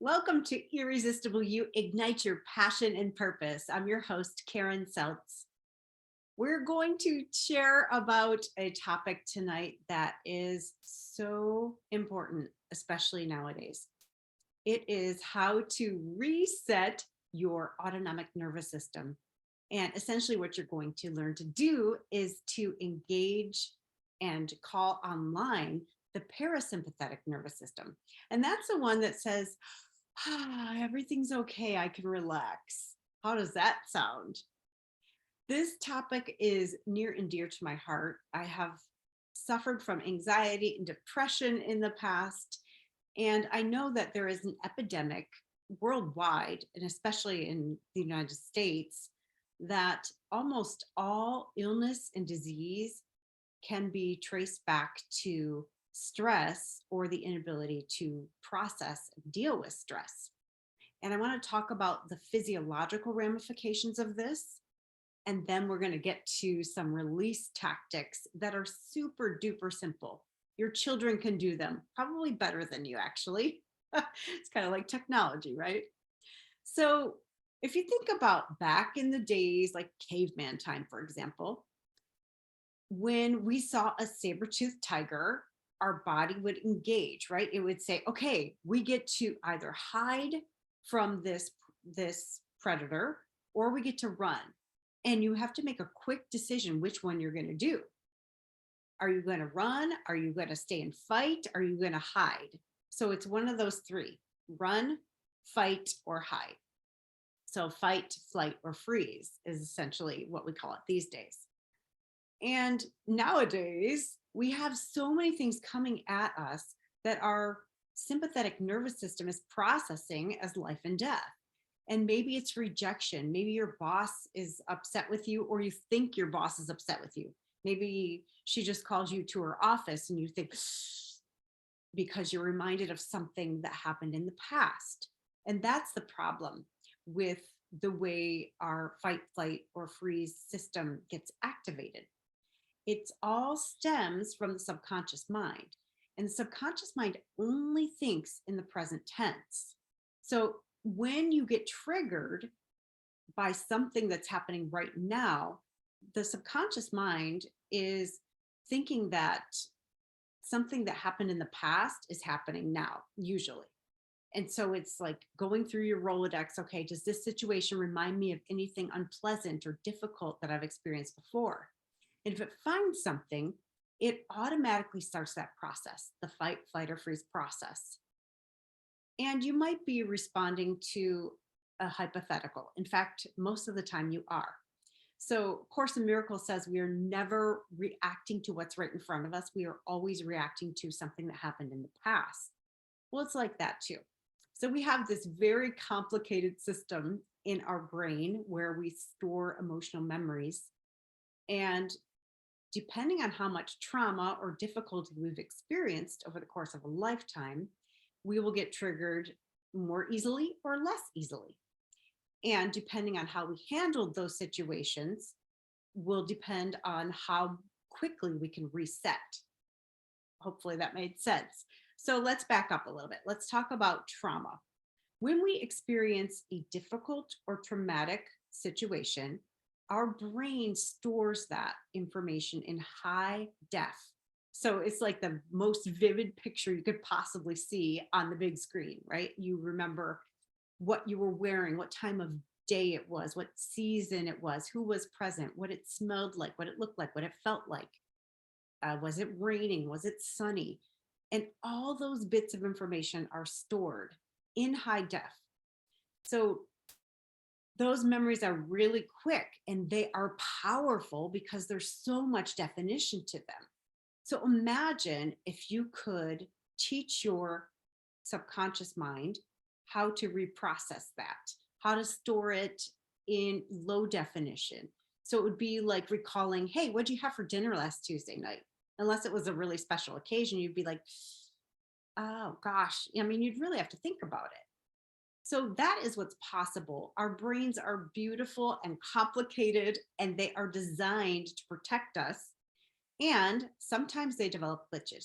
Welcome to Irresistible. You ignite your passion and purpose. I'm your host, Karen Seltz. We're going to share about a topic tonight that is so important, especially nowadays. It is how to reset your autonomic nervous system. And essentially, what you're going to learn to do is to engage and call online the parasympathetic nervous system. And that's the one that says, everything's okay. I can relax. How does that sound? This topic is near and dear to my heart. I have suffered from anxiety and depression in the past, and I know that there is an epidemic worldwide, and especially in the United States, that almost all illness and disease can be traced back to stress or the inability to process and deal with stress. And I want to talk about the physiological ramifications of this. And then we're going to get to some release tactics that are super duper simple. Your children can do them probably better than you, actually. It's kind of like technology, right? So if you think about back in the days, like caveman time, for example, when we saw a saber-toothed tiger, our body would engage, right? It would say, okay, we get to either hide from this predator or we get to run. And you have to make a quick decision which one you're going to do. Are you going to run? Are you going to stay and fight? Are you going to hide? So it's one of those three: run, fight, or hide. So fight, flight, or freeze is essentially what we call it these days. And nowadays, we have so many things coming at us that our sympathetic nervous system is processing as life and death. And maybe it's rejection. Maybe your boss is upset with you, or you think your boss is upset with you. Maybe she just calls you to her office and you think, because you're reminded of something that happened in the past. And that's the problem with the way our fight, flight, or freeze system gets activated. It all stems from the subconscious mind. And the subconscious mind only thinks in the present tense. So when you get triggered by something that's happening right now, the subconscious mind is thinking that something that happened in the past is happening now, usually. And so it's like going through your Rolodex. Okay, does this situation remind me of anything unpleasant or difficult that I've experienced before? And if it finds something, it automatically starts that process, the fight, flight, or freeze process. And you might be responding to a hypothetical. In fact, most of the time you are. So Course in Miracles says we are never reacting to what's right in front of us. We are always reacting to something that happened in the past. Well, it's like that too. So we have this very complicated system in our brain where we store emotional memories. And depending on how much trauma or difficulty we've experienced over the course of a lifetime, we will get triggered more easily or less easily. And depending on how we handled those situations will depend on how quickly we can reset. Hopefully that made sense. So let's back up a little bit. Let's talk about trauma. When we experience a difficult or traumatic situation, our brain stores that information in high def. So it's like the most vivid picture you could possibly see on the big screen, right? You remember what you were wearing, what time of day it was, what season it was, who was present, what it smelled like, what it looked like, what it felt like. Was it raining? Was it sunny? And all those bits of information are stored in high def. So those memories are really quick and they are powerful because there's so much definition to them. So imagine if you could teach your subconscious mind how to reprocess that, how to store it in low definition. So it would be like recalling, hey, what'd you have for dinner last Tuesday night? Unless it was a really special occasion, you'd be like, oh gosh, I mean, you'd really have to think about it. So that is what's possible. Our brains are beautiful and complicated, and they are designed to protect us. And sometimes they develop glitches.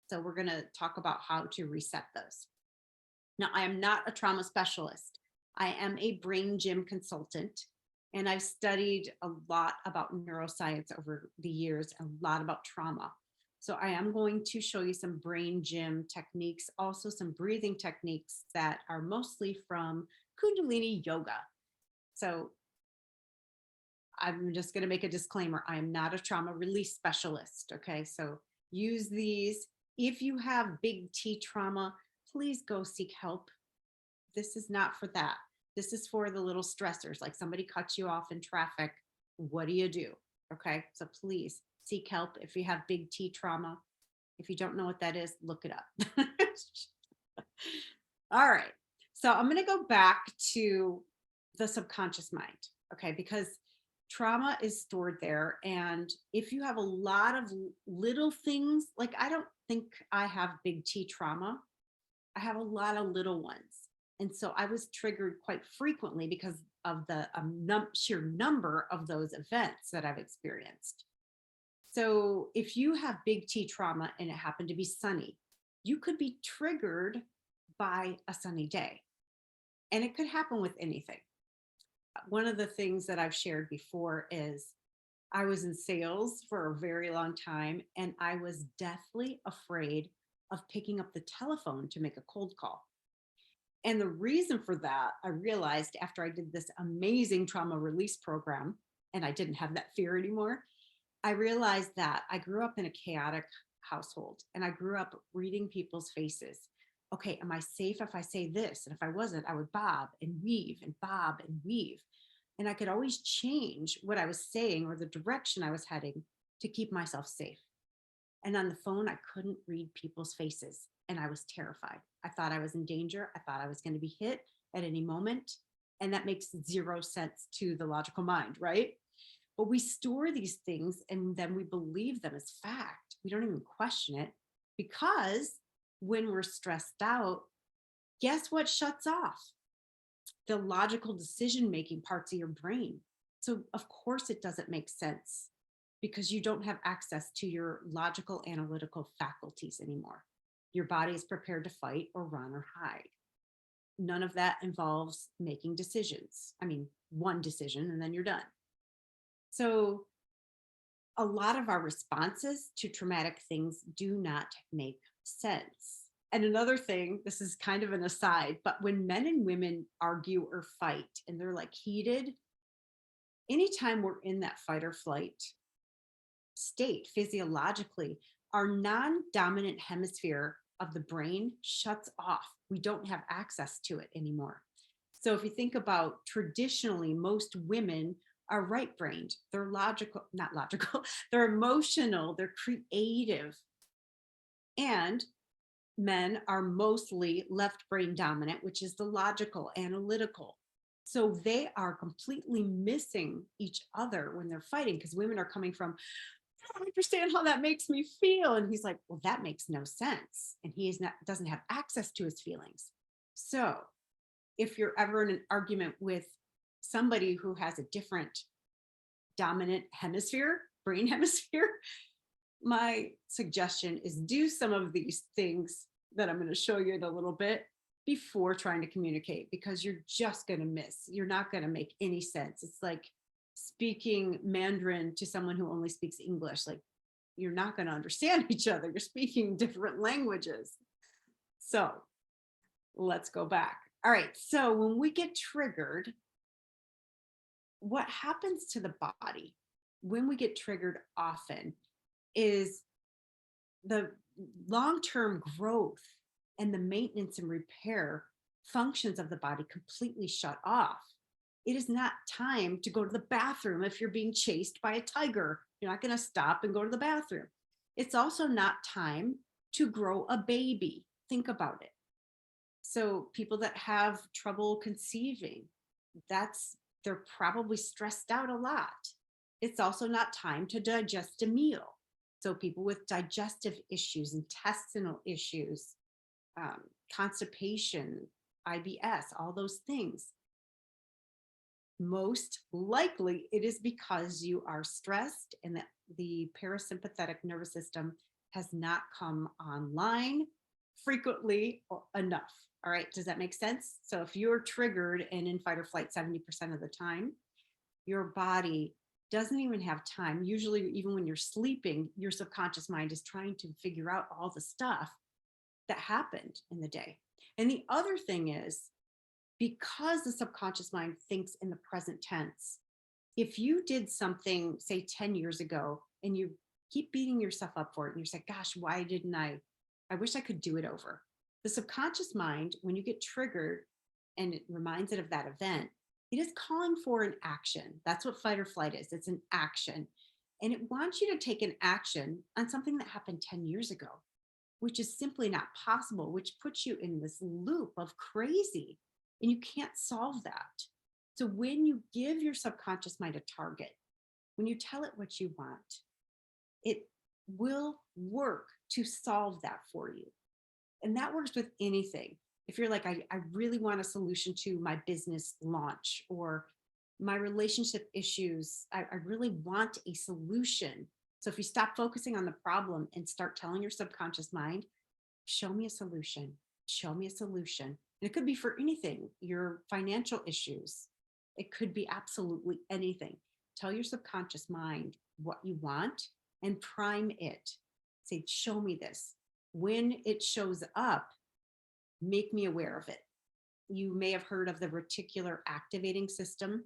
So we're going to talk about how to reset those. Now, I am not a trauma specialist. I am a brain gym consultant, and I've studied a lot about neuroscience over the years, a lot about trauma. So I am going to show you some brain gym techniques, also some breathing techniques that are mostly from Kundalini yoga. So I'm just going to make a disclaimer. I am not a trauma release specialist. Okay. So use these. If you have big T trauma, please go seek help. This is not for that. This is for the little stressors, like somebody cuts you off in traffic. What do you do? Okay. So please seek help if you have big T trauma. If you don't know what that is, look it up. All right. So I'm going to go back to the subconscious mind. Okay. Because trauma is stored there. And if you have a lot of little things, like I don't think I have big T trauma, I have a lot of little ones. And so I was triggered quite frequently because of the sheer number of those events that I've experienced. So if you have big T trauma and it happened to be sunny, you could be triggered by a sunny day. And it could happen with anything. One of the things that I've shared before is I was in sales for a very long time, and I was deathly afraid of picking up the telephone to make a cold call. And the reason for that, I realized after I did this amazing trauma release program, and I didn't have that fear anymore, I realized that I grew up in a chaotic household, and I grew up reading people's faces. Okay, am I safe if I say this? And if I wasn't, I would bob and weave and bob and weave. And I could always change what I was saying or the direction I was heading to keep myself safe. And on the phone, I couldn't read people's faces, and I was terrified. I thought I was in danger. I thought I was going to be hit at any moment. And that makes zero sense to the logical mind, right? But we store these things and then we believe them as fact. We don't even question it, because when we're stressed out, guess what shuts off? The logical decision-making parts of your brain. So of course it doesn't make sense, because you don't have access to your logical analytical faculties anymore. Your body is prepared to fight or run or hide. None of that involves making decisions. I mean, one decision and then you're done. So a lot of our responses to traumatic things do not make sense. And another thing, this is kind of an aside, but when men and women argue or fight and they're like heated, anytime we're in that fight or flight state physiologically, our non-dominant hemisphere of the brain shuts off. We don't have access to it anymore. So if you think about traditionally, most women are right-brained. They're logical, not logical, they're emotional, they're creative. And men are mostly left brain dominant, which is the logical, analytical. So they are completely missing each other when they're fighting, because women are coming from, I don't understand how that makes me feel. And he's like, well, that makes no sense. And doesn't have access to his feelings. So if you're ever in an argument with somebody who has a different dominant hemisphere, brain hemisphere, my suggestion is do some of these things that I'm going to show you in a little bit before trying to communicate, because you're just going to miss. You're not going to make any sense. It's like speaking Mandarin to someone who only speaks English. Like, you're not going to understand each other. You're speaking different languages. So let's go back. All right. So when we get triggered, what happens to the body when we get triggered often is the long-term growth and the maintenance and repair functions of the body completely shut off. It is not time to go to the bathroom if you're being chased by a tiger. You're not going to stop and go to the bathroom. It's also not time to grow a baby. Think about it. So people that have trouble conceiving, they're probably stressed out a lot. It's also not time to digest a meal. So people with digestive issues, intestinal issues, constipation, IBS, all those things. Most likely it is because you are stressed and that the parasympathetic nervous system has not come online frequently or enough. All right, does that make sense? So if you're triggered and in fight or flight 70% of the time, your body doesn't even have time. Usually, even when you're sleeping, your subconscious mind is trying to figure out all the stuff that happened in the day. And the other thing is, because the subconscious mind thinks in the present tense, if you did something, say 10 years ago, and you keep beating yourself up for it, and you say, gosh, why didn't I wish I could do it over. The subconscious mind, when you get triggered and it reminds it of that event, it is calling for an action. That's what fight or flight is. It's an action. And it wants you to take an action on something that happened 10 years ago, which is simply not possible, which puts you in this loop of crazy. And you can't solve that. So when you give your subconscious mind a target, when you tell it what you want, it will work to solve that for you. And that works with anything. If you're like, I really want a solution to my business launch or my relationship issues, I really want a solution. So if you stop focusing on the problem and start telling your subconscious mind, show me a solution, show me a solution. And it could be for anything, your financial issues. It could be absolutely anything. Tell your subconscious mind what you want and prime it. Say, show me this. When it shows up, make me aware of it. You may have heard of the reticular activating system.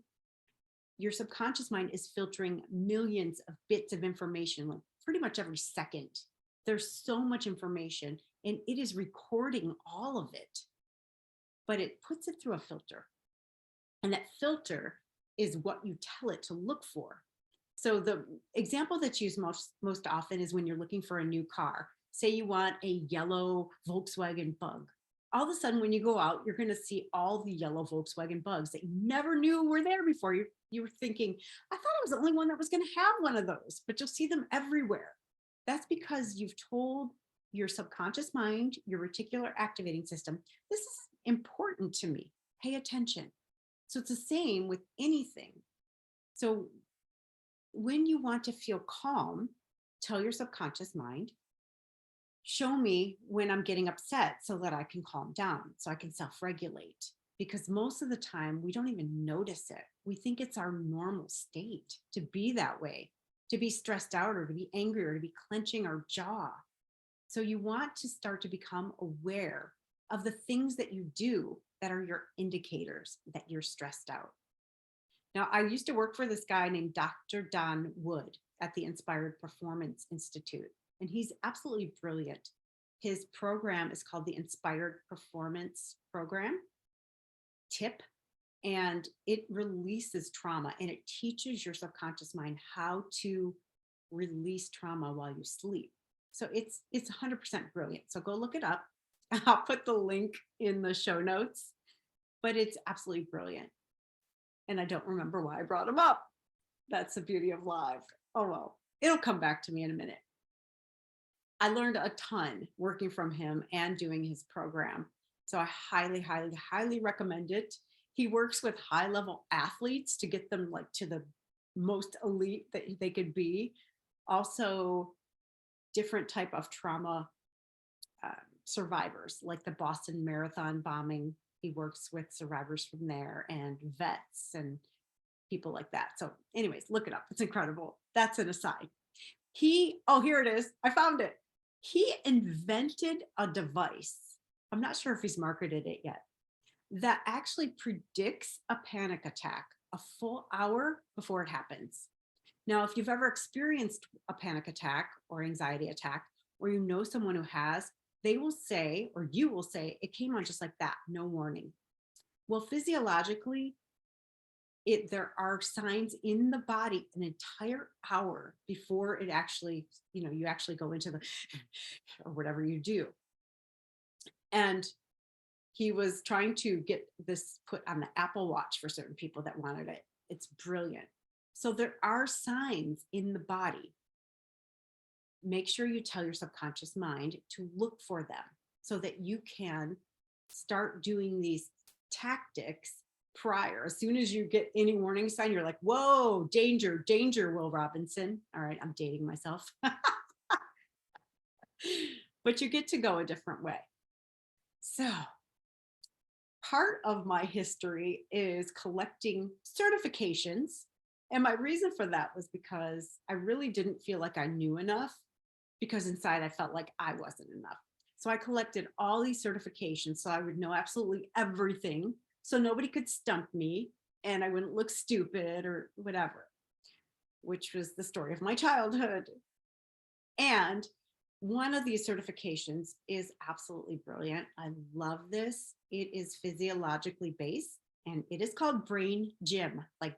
Your subconscious mind is filtering millions of bits of information, like pretty much every second. There's so much information and it is recording all of it, but it puts it through a filter. And that filter is what you tell it to look for. So the example that's used most often is when you're looking for a new car. Say you want a yellow Volkswagen Bug. All of a sudden, when you go out, you're going to see all the yellow Volkswagen Bugs that you never knew were there before. You were thinking, I thought I was the only one that was going to have one of those, but you'll see them everywhere. That's because you've told your subconscious mind, your reticular activating system, this is important to me. Pay attention. So it's the same with anything. So when you want to feel calm, tell your subconscious mind, show me when I'm getting upset so that I can calm down, so I can self-regulate. Because most of the time we don't even notice it. We think it's our normal state to be that way, to be stressed out or to be angry or to be clenching our jaw. So you want to start to become aware of the things that you do that are your indicators that you're stressed out. Now, I used to work for this guy named Dr. Don Wood at the Inspired Performance Institute, and he's absolutely brilliant. His program is called the Inspired Performance Program, TIP, and it releases trauma and it teaches your subconscious mind how to release trauma while you sleep. So it's 100% brilliant. So go look it up. I'll put the link in the show notes, but it's absolutely brilliant. And I don't remember why I brought him up. That's the beauty of live. Oh, well, it'll come back to me in a minute. I learned a ton working from him and doing his program. So I highly, highly, highly recommend it. He works with high level athletes to get them like to the most elite that they could be. Also different type of trauma survivors, like the Boston Marathon bombing. He works with survivors from there and vets and people like that. So anyways, look it up. It's incredible. That's an aside. Here it is. I found it. He invented a device. I'm not sure if he's marketed it yet, that actually predicts a panic attack a full hour before it happens. Now, if you've ever experienced a panic attack or anxiety attack, or you know someone who has, they will say, or you will say, it came on just like that, no warning. Well, physiologically, there are signs in the body an entire hour before it actually, you actually go into the, or whatever you do. And he was trying to get this put on the Apple Watch for certain people that wanted it. It's brilliant. So there are signs in the body. Make sure you tell your subconscious mind to look for them so that you can start doing these tactics prior. As soon as you get any warning sign, you're like, whoa, danger, danger, Will Robinson. All right, I'm dating myself. But you get to go a different way. So part of my history is collecting certifications. And my reason for that was because I really didn't feel like I knew enough, because inside I felt like I wasn't enough. So I collected all these certifications so I would know absolutely everything, so nobody could stump me and I wouldn't look stupid or whatever, which was the story of my childhood. And one of these certifications is absolutely brilliant. I love this. It is physiologically based and it is called Brain Gym, like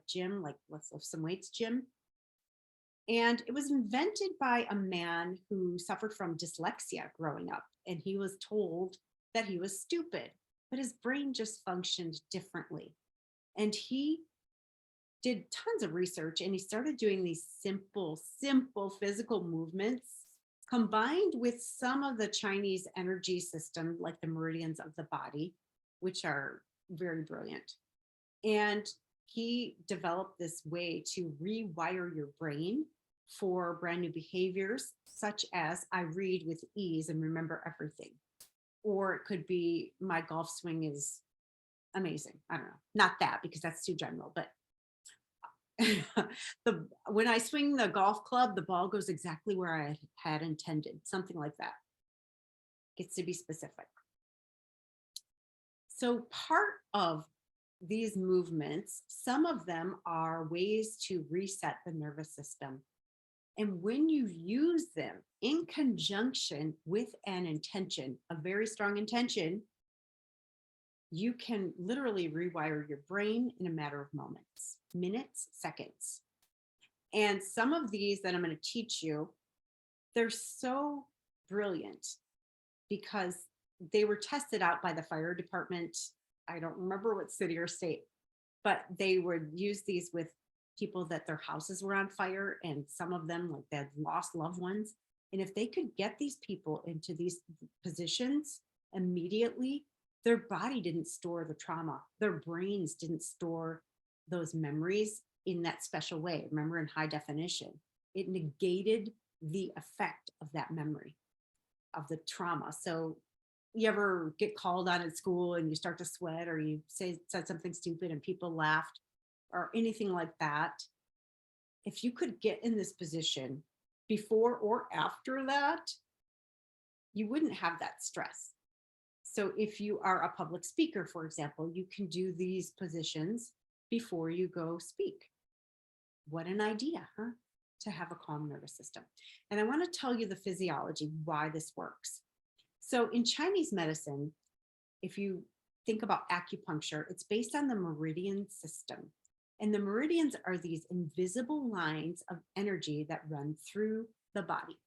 let's lift some weights, gym. And it was invented by a man who suffered from dyslexia growing up. And he was told that he was stupid, but his brain just functioned differently. And he did tons of research and he started doing these simple physical movements combined with some of the Chinese energy system, like the meridians of the body, which are very brilliant. And he developed this way to rewire your brain for brand new behaviors, such as I read with ease and remember everything. Or it could be my golf swing is amazing. I don't know, not that because that's too general, but when I swing the golf club, the ball goes exactly where I had intended, something like that. Gets to be specific. So part of these movements, some of them are ways to reset the nervous system. And when you use them in conjunction with an intention, a very strong intention, you can literally rewire your brain in a matter of moments, minutes, seconds. And some of these that I'm going to teach you, they're so brilliant because they were tested out by the fire department. I don't remember what city or state, but they would use these with people that their houses were on fire, and some of them, like, they had lost loved ones. And if they could get these people into these positions immediately, their body didn't store the trauma. Their brains didn't store those memories in that special way. Remember, in high definition, it negated the effect of that memory of the trauma. So you ever get called on at school and you start to sweat, or you said something stupid and people laughed, or anything like that? If you could get in this position before or after that, you wouldn't have that stress. So if you are a public speaker, for example, you can do these positions before you go speak. What an idea, huh? To have a calm nervous system. And I want to tell you the physiology, why this works. So in Chinese medicine, if you think about acupuncture, it's based on the meridian system. And the meridians are these invisible lines of energy that run through the body.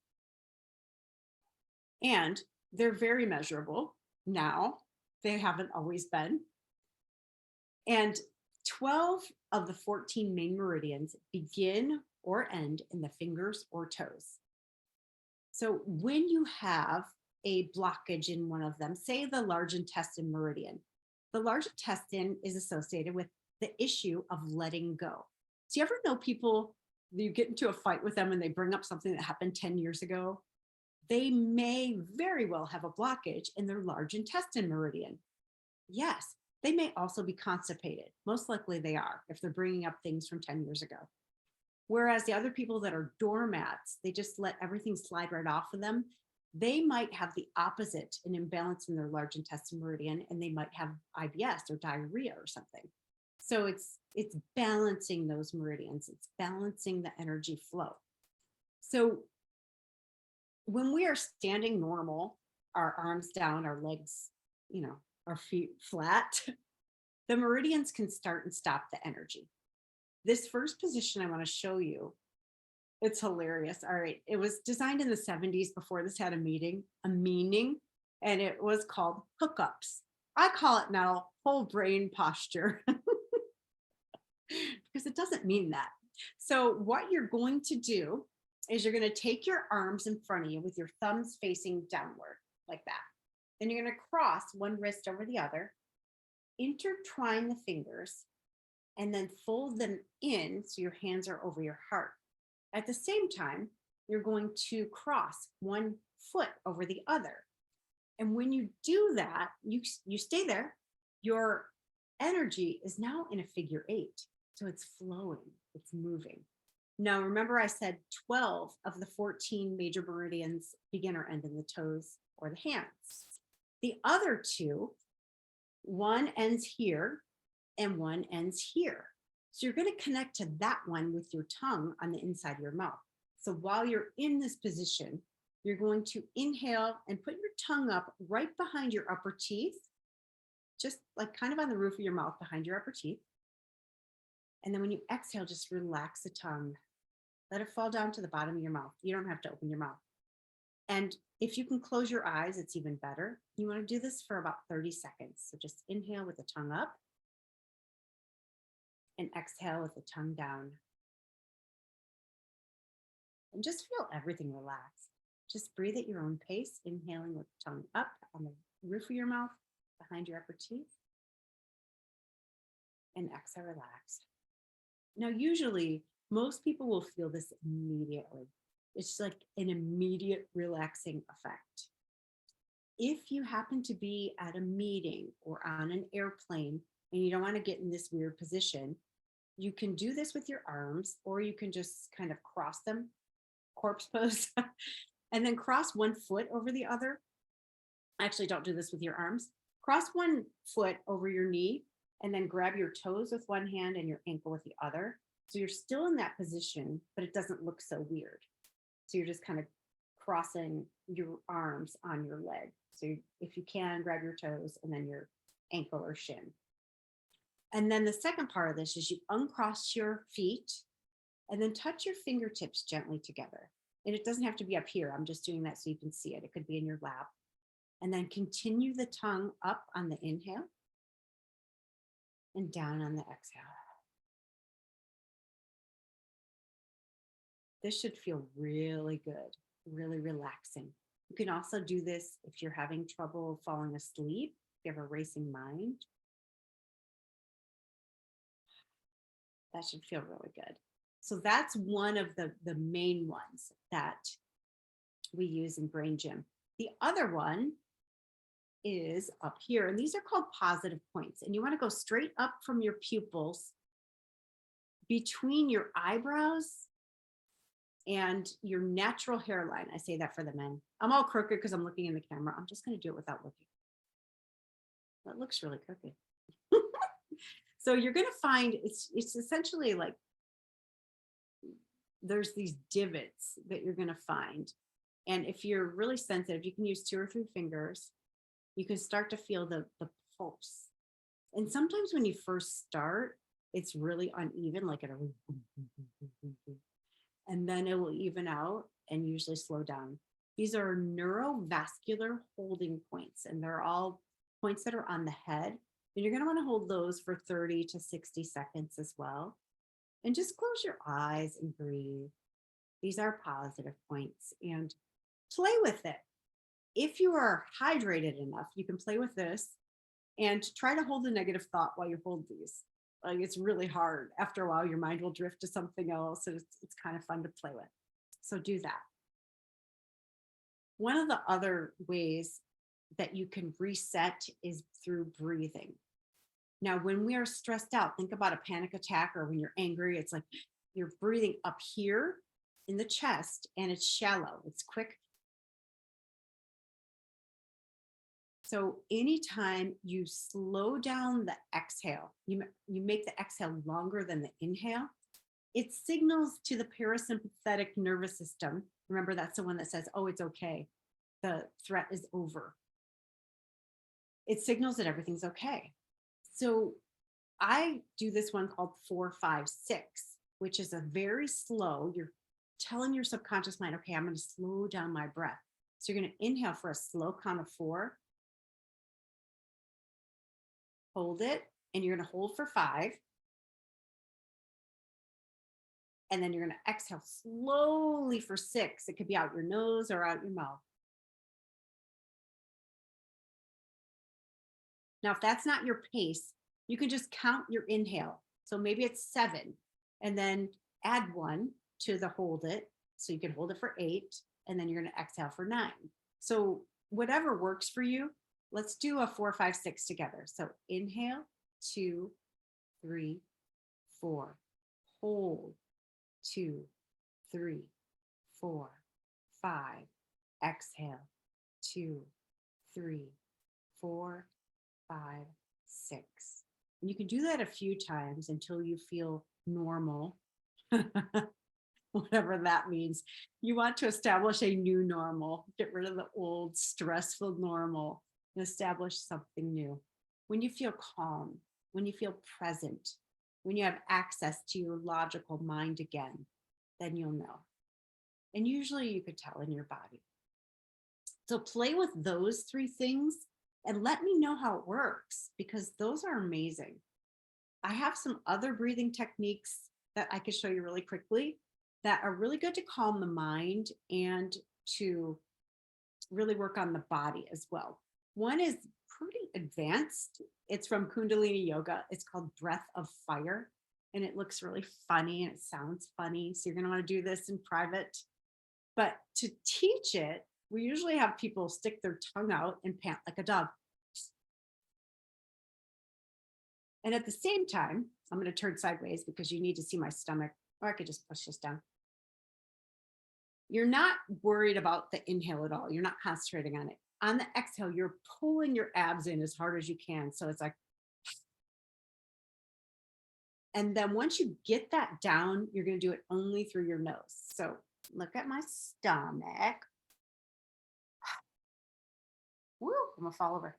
And they're very measurable now. They haven't always been. And 12 of the 14 main meridians begin or end in the fingers or toes. So when you have a blockage in one of them, say the large intestine meridian, the large intestine is associated with the issue of letting go. So you ever know people, you get into a fight with them and they bring up something that happened 10 years ago? They may very well have a blockage in their large intestine meridian. Yes, they may also be constipated. Most likely they are, if they're bringing up things from 10 years ago. Whereas the other people that are doormats, they just let everything slide right off of them. They might have the opposite, an imbalance in their large intestine meridian, and they might have IBS or diarrhea or something. So it's balancing those meridians. It's balancing the energy flow. So when we are standing normal, our arms down, our legs, our feet flat, the meridians can start and stop the energy. This first position I want to show you, it's hilarious. All right. It was designed in the 70s before this had a meaning, and it was called hookups. I call it now whole brain posture because it doesn't mean that. So what you're going to do is you're going to take your arms in front of you with your thumbs facing downward like that. Then you're going to cross one wrist over the other, intertwine the fingers, and then fold them in so your hands are over your heart. At the same time, you're going to cross one foot over the other. And when you do that, you stay there your energy is now in a figure 8. So it's flowing, it's moving. Now, remember I said 12 of the 14 major meridians begin or end in the toes or the hands. The other two, one ends here and one ends here. So you're going to connect to that one with your tongue on the inside of your mouth. So while you're in this position, you're going to inhale and put your tongue up right behind your upper teeth, just like kind of on the roof of your mouth behind your upper teeth. And then when you exhale, just relax the tongue. Let it fall down to the bottom of your mouth. You don't have to open your mouth. And if you can close your eyes, it's even better. You want to do this for about 30 seconds. So just inhale with the tongue up and exhale with the tongue down. And just feel everything relax. Just breathe at your own pace, inhaling with the tongue up on the roof of your mouth, behind your upper teeth. And exhale, relax. Now, usually, most people will feel this immediately. It's like an immediate relaxing effect. If you happen to be at a meeting or on an airplane and you don't want to get in this weird position, you can do this with your arms, or you can just kind of cross them, corpse pose, and then cross one foot over the other. Actually, don't do this with your arms. Cross one foot over your knee and then grab your toes with one hand and your ankle with the other. So you're still in that position, but it doesn't look so weird. So you're just kind of crossing your arms on your leg. So if you can, grab your toes and then your ankle or shin. And then the second part of this is you uncross your feet and then touch your fingertips gently together. And it doesn't have to be up here. I'm just doing that so you can see it. It could be in your lap. And then continue the tongue up on the inhale and down on the exhale. This should feel really good, really relaxing. You can also do this if you're having trouble falling asleep, if you have a racing mind. That should feel really good. So that's one of the main ones that we use in Brain Gym. The other one is up here, and these are called positive points. And you want to go straight up from your pupils between your eyebrows and your natural hairline. I say that for the men. I'm all crooked because I'm looking in the camera. I'm just going to do it without looking. That looks really crooked. So you're going to find it's essentially like there's these divots that you're going to find. And if you're really sensitive, you can use 2 or 3 fingers. You can start to feel the pulse. And sometimes when you first start, it's really uneven, like it'll, and then it will even out and usually slow down. These are neurovascular holding points, and they're all points that are on the head. And you're going to want to hold those for 30 to 60 seconds as well. And just close your eyes and breathe. These are positive points, and play with it. If you are hydrated enough, you can play with this and try to hold a negative thought while you hold these. Like, it's really hard. After a while, your mind will drift to something else, and it's kind of fun to play with. So do that. One of the other ways that you can reset is through breathing. Now, when we are stressed out, think about a panic attack, or when you're angry, it's like you're breathing up here in the chest, and it's shallow, it's quick. So anytime you slow down the exhale, you make the exhale longer than the inhale, it signals to the parasympathetic nervous system. Remember, that's the one that says, oh, it's okay. The threat is over. It signals that everything's okay. So I do this one called 4, 5, 6, which is a very slow, you're telling your subconscious mind, okay, I'm going to slow down my breath. So you're going to inhale for a slow count of 4. Hold it, and you're going to hold for 5. And then you're going to exhale slowly for 6. It could be out your nose or out your mouth. Now, if that's not your pace, you can just count your inhale. So maybe it's 7, and then add 1 to the hold it. So you can hold it for 8, and then you're going to exhale for 9. So whatever works for you. Let's do a 4, 5, 6 together. So inhale, 2, 3, 4. Hold, 2, 3, 4, 5. Exhale, 2, 3, 4, 5, 6. And you can do that a few times until you feel normal, whatever that means. You want to establish a new normal, get rid of the old stressful normal and establish something new. When you feel calm, when you feel present, when you have access to your logical mind again, then you'll know. And usually you could tell in your body. So play with those 3 things and let me know how it works, because those are amazing. I have some other breathing techniques that I could show you really quickly that are really good to calm the mind and to really work on the body as well. One is pretty advanced. It's from Kundalini Yoga. It's called Breath of Fire, and it looks really funny and it sounds funny. So you're going to want to do this in private. But to teach it, we usually have people stick their tongue out and pant like a dog. And at the same time, I'm going to turn sideways because you need to see my stomach, or I could just push this down. You're not worried about the inhale at all. You're not concentrating on it. On the exhale, you're pulling your abs in as hard as you can. So it's like, and then once you get that down, you're going to do it only through your nose. So look at my stomach. Woo, I'm going to fall over.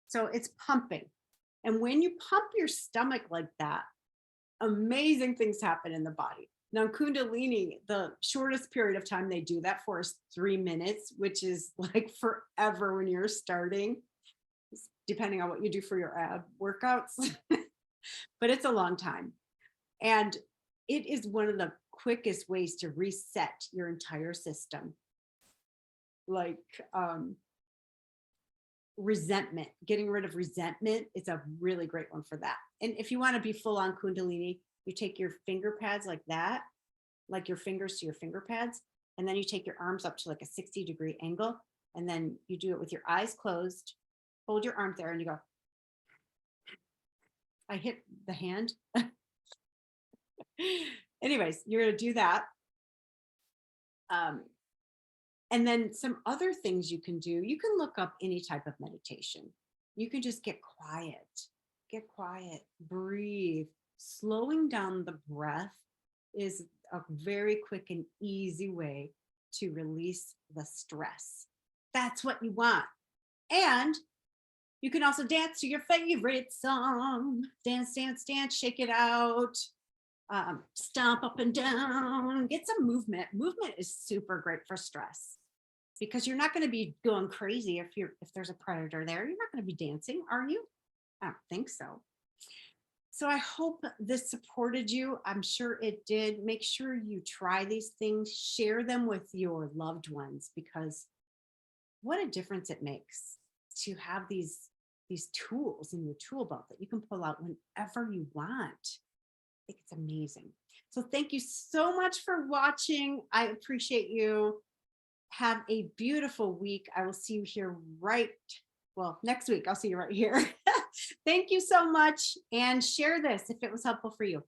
So it's pumping. And when you pump your stomach like that, amazing things happen in the body. Now, Kundalini, the shortest period of time they do that for is 3 minutes, which is like forever when you're starting, depending on what you do for your ab workouts. But it's a long time. And it is one of the quickest ways to reset your entire system. Like resentment, getting rid of resentment is a really great one for that. And if you want to be full on Kundalini, you take your finger pads like that, like your fingers to your finger pads, and then you take your arms up to like a 60-degree angle, and then you do it with your eyes closed, hold your arm there, and you go. I hit the hand. Anyways, you're going to do that. And then some other things you can do, you can look up any type of meditation. You can just get quiet, breathe. Slowing down the breath is a very quick and easy way to release the stress. That's what you want. And you can also dance to your favorite song. Dance, dance, dance, shake it out. Stomp up and down, get some movement. Movement is super great for stress because you're not going to be going crazy if there's a predator there. You're not going to be dancing, are you? I don't think so. So I hope this supported you. I'm sure it did. Make sure you try these things, share them with your loved ones, because what a difference it makes to have these tools in your tool belt that you can pull out whenever you want. I think it's amazing. So thank you so much for watching. I appreciate you. Have a beautiful week. I will see you here next week. I'll see you right here. Thank you so much. And share this if it was helpful for you.